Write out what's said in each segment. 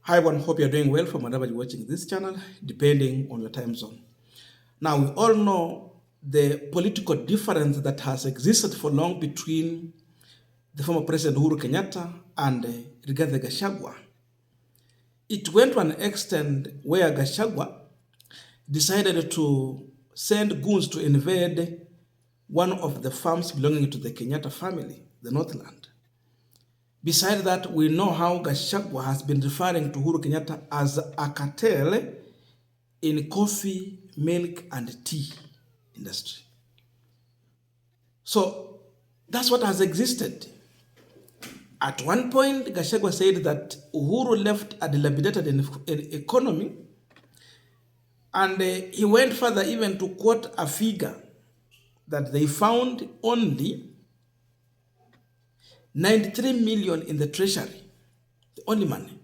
Hi everyone, hope you're doing well from whenever you're watching this channel, depending on your time zone. Now, we all know the political difference that has existed for long between the former President Uhuru Kenyatta and Rigathi Gachagua. It went to an extent where Gachagua decided to send goons to invade one of the farms belonging to the Kenyatta family, the Northland. Besides that, we know how Gachagua has been referring to Uhuru Kenyatta as a cartel in coffee, milk, and tea industry. So that's what has existed. At one point, Gachagua said that Uhuru left a dilapidated economy, and he went further even to quote a figure that they found only 93 million in the treasury, the only money.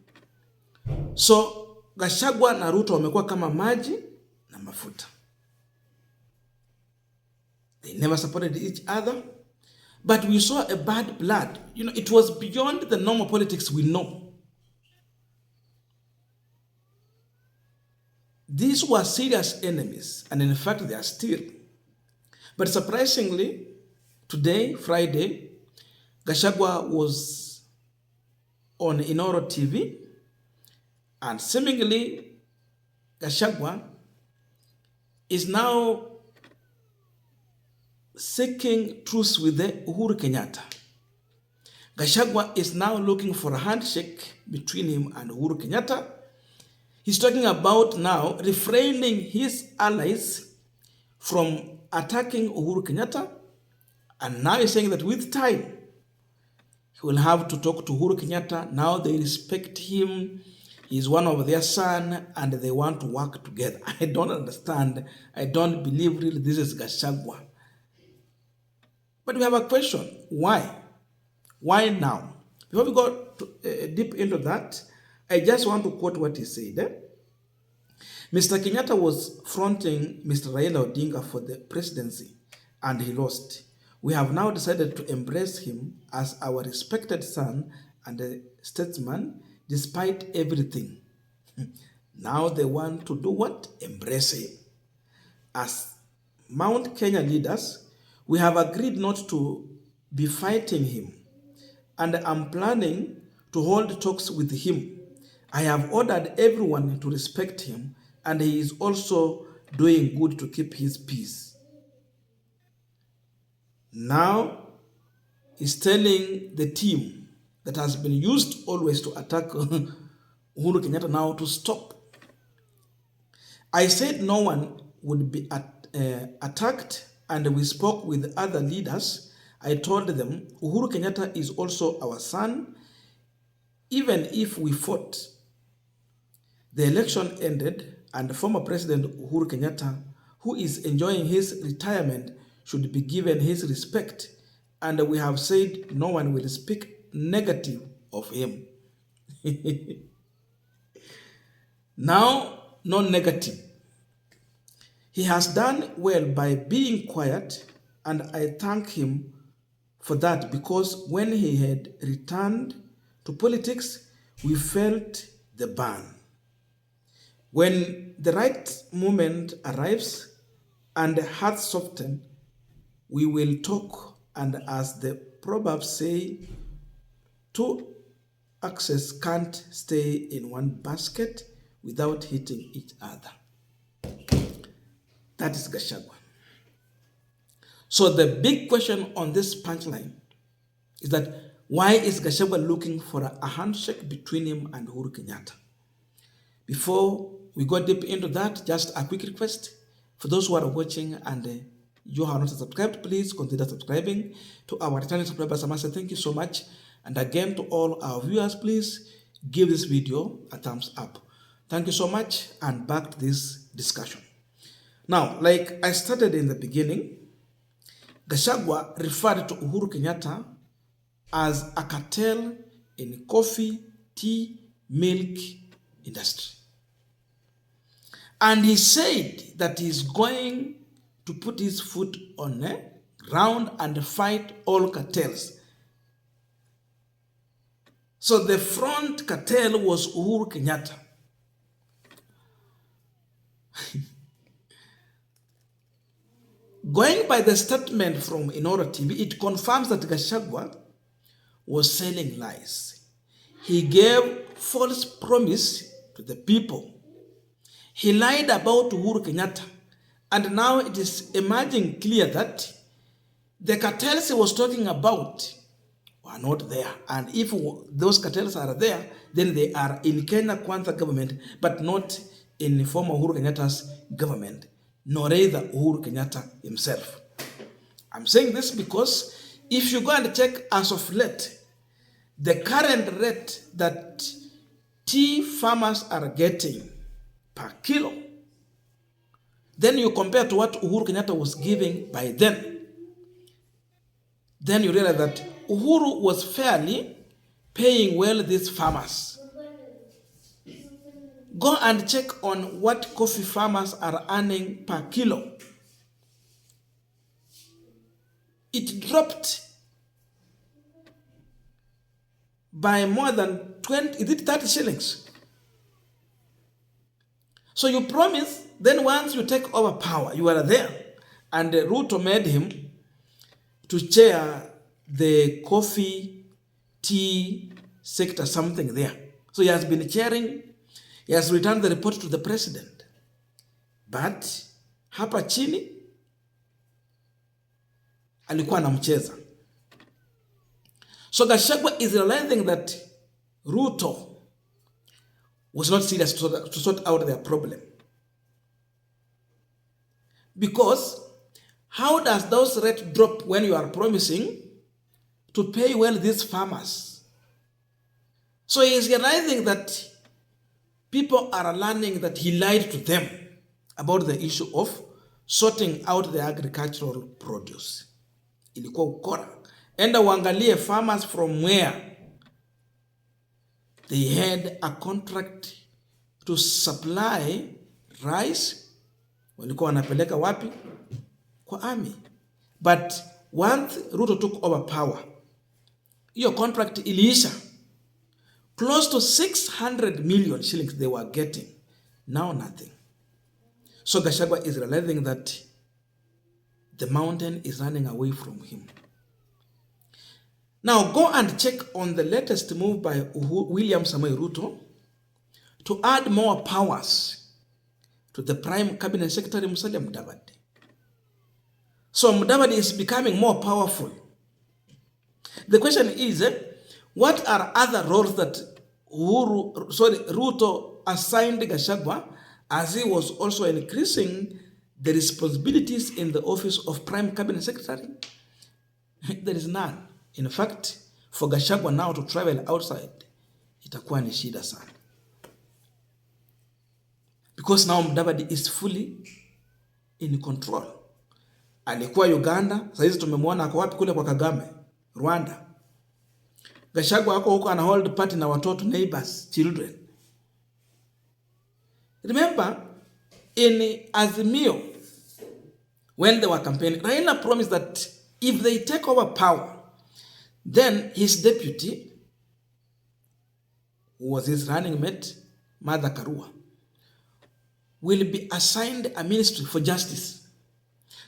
So Gachagua na Ruto wamekuwa kama maji na mafuta. They never supported each other, but we saw a bad blood. It was beyond the normal politics we know. These were serious enemies, and in fact, they are still. But surprisingly, today, Friday, Gachagua was on Inoro TV, and seemingly, Gachagua is now seeking truce with the Uhuru Kenyatta. Gachagua is now looking for a handshake between him and Uhuru Kenyatta. He's talking about now refraining his allies from attacking Uhuru Kenyatta, and now he's saying that with time, he will have to talk to Uhuru Kenyatta. Now they respect him. He's one of their son, and they want to work together. I don't understand. I don't believe really this is Gachagua. But we have a question. Why? Why now? Before we go deep into that, I just want to quote what he said. Mr. Kenyatta was fronting Mr. Raila Odinga for the presidency, and he lost. We have now decided to embrace him as our respected son and a statesman despite everything. Now they want to do what? Embrace him. As Mount Kenya leaders, we have agreed not to be fighting him, and I'm planning to hold talks with him. I have ordered everyone to respect him, and he is also doing good to keep his peace. Now he's telling the team that has been used always to attack Uhuru Kenyatta now to stop. I said no one would be attacked, and we spoke with other leaders. I told them Uhuru Kenyatta is also our son. Even if we fought, the election ended, and former President Uhuru Kenyatta, who is enjoying his retirement, should be given his respect. And we have said no one will speak negative of him. Now, no negative. He has done well by being quiet, and I thank him for that, because when he had returned to politics, we felt the burn. When the right moment arrives and hearts soften, we will talk, and as the proverbs say, two axes can't stay in one basket without hitting each other. That is Gachagua. So the big question on this punchline is that why is Gachagua looking for a handshake between him and Uhuru Kenyatta? Before we go deep into that, just a quick request for those who are watching and you have not subscribed, please consider subscribing. To our returning subscribers, I must say thank you so much. And again, to all our viewers, please give this video a thumbs up. Thank you so much, and back to this discussion. Now, like I started in the beginning, Gachagua referred to Uhuru Kenyatta as a cartel in coffee, tea, milk industry. And he said that he's going to put his foot on the ground and fight all cartels. So the front cartel was Uhuru Kenyatta. Going by the statement from Inoro TV, it confirms that Gachagwa was selling lies. He gave false promise to the people. He lied about Uhuru Kenyatta. And now it is emerging clear that the cartels he was talking about are not there. And if those cartels are there, then they are in Kenya Kwanza government, but not in former Uhuru Kenyatta's government, nor either Uhuru Kenyatta himself. I'm saying this because if you go and check as of late, the current rate that tea farmers are getting per kilo, then you compare to what Uhuru Kenyatta was giving by then you realize that Uhuru was fairly paying well these farmers. Go and check on what coffee farmers are earning per kilo. It dropped by more than 30 shillings. So you promise, then once you take over power, you are there. And Ruto made him to chair the coffee, tea sector, something there. So he has been chairing, he has returned the report to the president. But hapa chini alikuwa anamcheza. So Gachagwa is realizing that Ruto was not serious to sort out their problem. Because how does those rates drop when you are promising to pay well these farmers? So he is realizing that people are learning that he lied to them about the issue of sorting out the agricultural produce. Ilikuwa ukora. Enda uangalie farmers from where they had a contract to supply rice. Walikuwa wanapeleka wapi? Kwa army. But once Ruto took over power, your contract iliisha. Close to 600 million shillings they were getting. Now nothing. So Gachagwa is realizing that the mountain is running away from him. Now go and check on the latest move by William Samoei Ruto to add more powers to the Prime Cabinet Secretary Musalia Mudavadi. So Mudavadi is becoming more powerful. The question is, what are other roles that Ruto assigned Gachagwa as he was also increasing the responsibilities in the office of Prime Cabinet Secretary? There is none. In fact, for Gachagwa now to travel outside, itakuwa ni shida sana. Because now Mudavadi is fully in control. Alikuwa Uganda, sasa hizi tumemwona ako wapi? Kule kwa Kagame, Rwanda. Gachagwa ako huko ana hold party na watoto, neighbors, children. Remember, in Azimio, when they were campaigning, Raila promised that if they take over power, then his deputy, who was his running mate, Martha Karua, will be assigned a ministry for justice.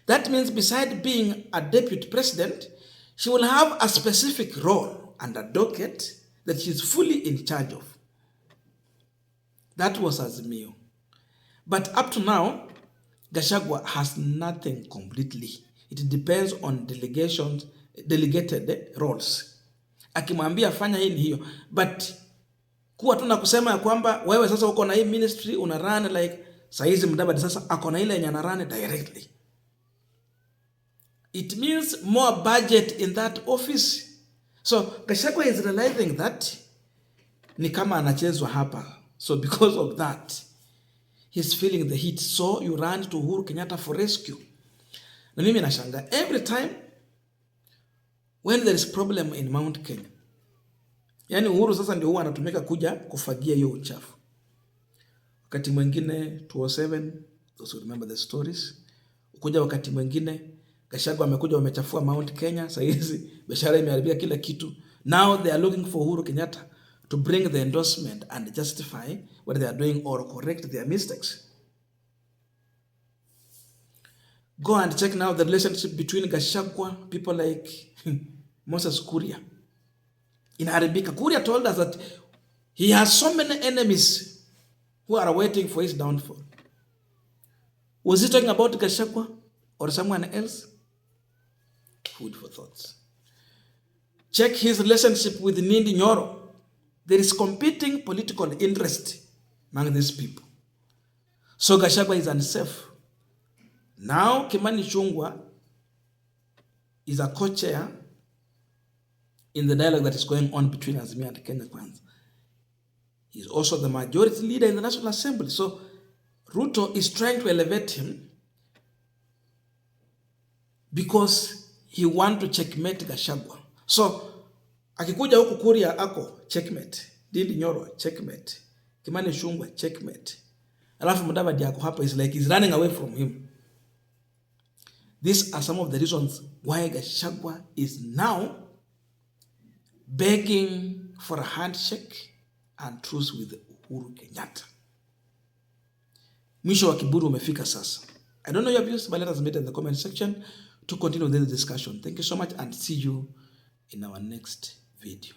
That means beside being a deputy president, she will have a specific role and a docket that she is fully in charge of. That was Azimio. But up to now, Gachagwa has nothing completely. It depends on delegated roles. Akimwambia fanya hii ni hiyo. But kuwa tuna kusema ya kwamba wewe sasa uko na hii ministry una run like saizi Mudavadi sasa ako na ile yenye ana run directly. It means more budget in that office. So Gachagwa is realizing that ni kama anachezwa hapa. So because of that, he's feeling the heat. So you run to Uhuru Kenyatta for rescue. Na mimi nashanga every time when there is problem in Mount Kenya. Yani Uhuru sasa ndio huwa anatumika kuja kufagia hiyo uchafu. Wakati mwingine 207, those who remember the stories. Ukuja wakati mwingine Gachagwa amekuja wamechafua Mount Kenya, sasa hizi biashara imeharibika kila kitu. Now they are looking for Uhuru Kenyatta to bring the endorsement and justify what they are doing or correct their mistakes. Go and check now the relationship between Gachagwa, people like Moses Kuria. In Arabika, Kuria told us that he has so many enemies who are waiting for his downfall. Was he talking about Gachagwa or someone else? Food for thoughts. Check his relationship with Ndindi Nyoro. There is competing political interest among these people. So Gachagwa is unsafe. Now Kimani Ichung'wah is a co-chair in the dialogue that is going on between Azimio and Kenya Kwanza. He is also the majority leader in the National Assembly. So Ruto is trying to elevate him because he wants to checkmate Gachagwa. So akikuja huku Kuria ako checkmate, Ndindi Nyoro checkmate, Kimani Ichung'wah checkmate. Alafu Mudavadi ako hapa is like he's running away from him. These are some of the reasons why Gachagwa is now begging for a handshake and truce with Uhuru Kenyatta. Mwisho wa kiburi umefika sasa. I don't know your views, but let us submit in the comment section to continue this discussion. Thank you so much and see you in our next video.